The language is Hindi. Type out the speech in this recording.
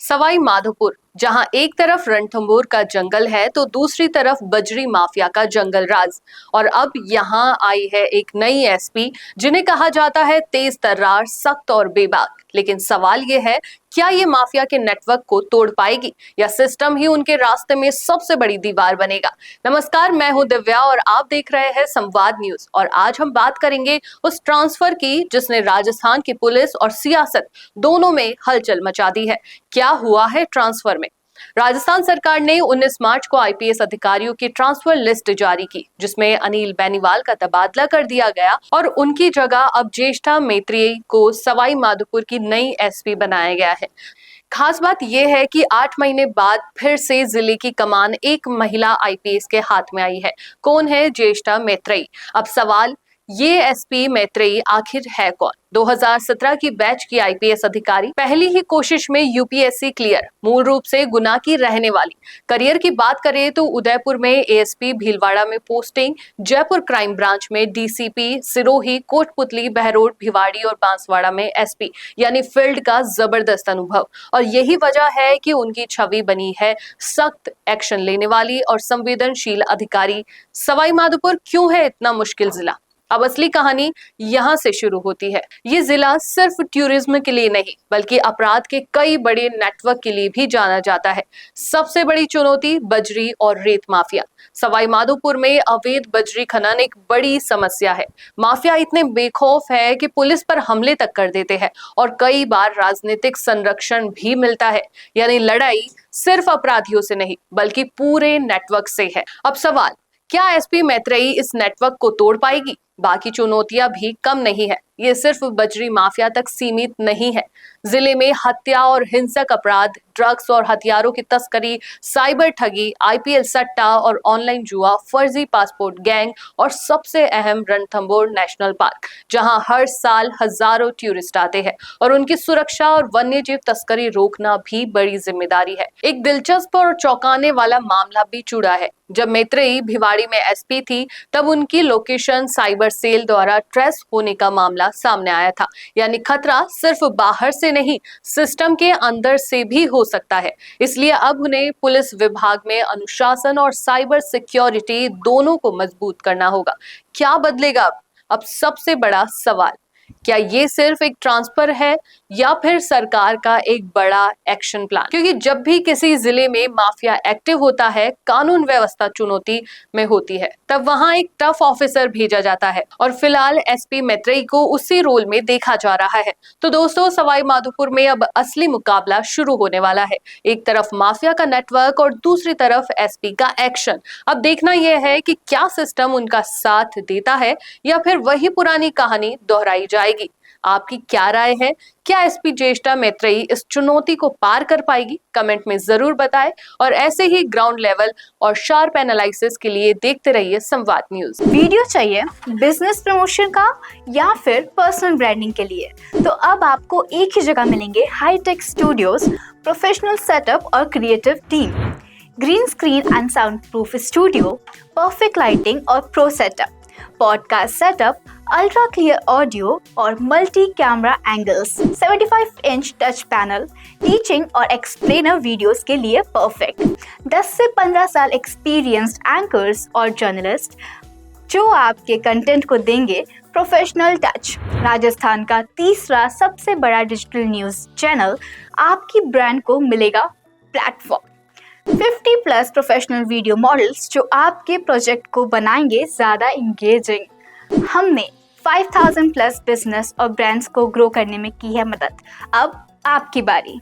सवाई माधोपुर, जहां एक तरफ रणथंभौर का जंगल है तो दूसरी तरफ बजरी माफिया का जंगल राज। और अब यहां आई है एक नई एसपी, जिन्हें कहा जाता है तेज तर्रार, सख्त और बेबाक। लेकिन सवाल ये है, क्या ये माफिया के नेटवर्क को तोड़ पाएगी या सिस्टम ही उनके रास्ते में सबसे बड़ी दीवार बनेगा? नमस्कार, मैं हूं दिव्या और आप देख रहे हैं संवाद न्यूज। और आज हम बात करेंगे उस ट्रांसफर की जिसने राजस्थान की पुलिस और सियासत दोनों में हलचल मचा दी है। क्या हुआ है ट्रांसफर में? राजस्थान सरकार ने 19 मार्च को आईपीएस अधिकारियों की ट्रांसफर लिस्ट जारी की, जिसमें अनिल बेनीवाल का तबादला कर दिया गया और उनकी जगह अब ज्येष्ठा मैत्रेयी को सवाई माधोपुर की नई एसपी बनाया गया है। खास बात यह है कि 8 महीने बाद फिर से जिले की कमान एक महिला आईपीएस के हाथ में आई है। कौन है ज्येष्ठा मैत्रेयी? अब सवाल, ये एसपी मैत्रेयी आखिर है कौन? 2017 की बैच की आईपीएस अधिकारी, पहली ही कोशिश में यूपीएससी क्लियर, मूल रूप से गुना की रहने वाली। करियर की बात करें तो उदयपुर में एएसपी, भीलवाड़ा में पोस्टिंग, जयपुर क्राइम ब्रांच में डीसीपी, सिरोही, कोटपुतली, बहरोड, भिवाड़ी और बांसवाड़ा में एसपी, यानी फील्ड का जबरदस्त अनुभव। और यही वजह है कि उनकी छवि बनी है सख्त एक्शन लेने वाली और संवेदनशील अधिकारी। सवाई माधोपुर क्यों है इतना मुश्किल जिला? अब असली कहानी यहाँ से शुरू होती है। ये जिला सिर्फ टूरिज्म के लिए नहीं, बल्कि अपराध के कई बड़े नेटवर्क के लिए भी जाना जाता है। सबसे बड़ी चुनौती बजरी और रेत माफिया। सवाई माधोपुर में अवैध बजरी खनन एक बड़ी समस्या है। माफिया इतने बेखौफ है कि पुलिस पर हमले तक कर देते हैं और कई बार राजनीतिक संरक्षण भी मिलता है। यानी लड़ाई सिर्फ अपराधियों से नहीं, बल्कि पूरे नेटवर्क से है। अब सवाल, क्या एसपी मैत्रेयी इस नेटवर्क को तोड़ पाएगी? बाकी चुनौतियां भी कम नहीं है। ये सिर्फ बजरी माफिया तक सीमित नहीं है। जिले में हत्या और हिंसक अपराध, ड्रग्स और हथियारों की तस्करी, साइबर ठगी, आईपीएल सट्टा और ऑनलाइन जुआ, फर्जी पासपोर्ट गैंग और सबसे अहम रणथंभौर नेशनल पार्क, जहां हर साल हजारों टूरिस्ट आते हैं और उनकी सुरक्षा और वन्यजीव तस्करी रोकना भी बड़ी जिम्मेदारी है। एक दिलचस्प और चौंकाने वाला मामला भी जुड़ा है। जब मैत्रेयी भिवाड़ी में एसपी थी, तब उनकी लोकेशन साइबर सेल द्वारा ट्रेस होने का मामला सामने आया था। यानी खतरा सिर्फ बाहर से नहीं, सिस्टम के अंदर से भी हो सकता है। इसलिए अब उन्हें पुलिस विभाग में अनुशासन और साइबर सिक्योरिटी दोनों को मजबूत करना होगा। क्या बदलेगा अब सबसे बड़ा सवाल, क्या ये सिर्फ एक ट्रांसफर है या फिर सरकार का एक बड़ा एक्शन प्लान? क्योंकि जब भी किसी जिले में माफिया एक्टिव होता है, कानून व्यवस्था चुनौती में होती है, तब वहां एक टफ ऑफिसर भेजा जाता है और फिलहाल एसपी मैत्रेयी को उसी रोल में देखा जा रहा है। तो दोस्तों, सवाई माधोपुर में अब असली मुकाबला शुरू होने वाला है। एक तरफ माफिया का नेटवर्क और दूसरी तरफ एसपी का एक्शन। अब देखना यह है कि क्या सिस्टम उनका साथ देता है या फिर वही पुरानी कहानी दोहराई जाएगी। आपकी क्या राय है? क्या एसपी ज्येष्ठा मैत्रेयी इस चुनौती को पार कर पाएगी? कमेंट में जरूर बताएं और ऐसे ही ग्राउंड लेवल और शार्प एनालिसिस के लिए देखते रहिए संवाद न्यूज। वीडियो चाहिए बिजनेस प्रमोशन का या फिर पर्सनल ब्रांडिंग के लिए? तो अब आपको एक ही जगह मिलेंगे हाईटेक स्टूडियोज, प्रोफेशनल सेटअप और creative team, green screen and sound proof studio, perfect lighting और pro setup, podcast setup, ultra clear audio और multi camera angles, 75 inch touch panel, teaching और एक्सप्लेनर वीडियोस के लिए परफेक्ट, 10 से 15 साल एक्सपीरियंस्ड एंकर्स और जर्नलिस्ट जो आपके कंटेंट को देंगे प्रोफेशनल टच। राजस्थान का तीसरा सबसे बड़ा डिजिटल न्यूज चैनल आपकी ब्रांड को मिलेगा प्लेटफॉर्म। 50+ प्रोफेशनल वीडियो मॉडल्स जो आपके प्रोजेक्ट को बनाएंगे ज़्यादा इंगेजिंग। हमने 5000+ बिजनेस और ब्रांड्स को ग्रो करने में की है मदद। अब आपकी बारी।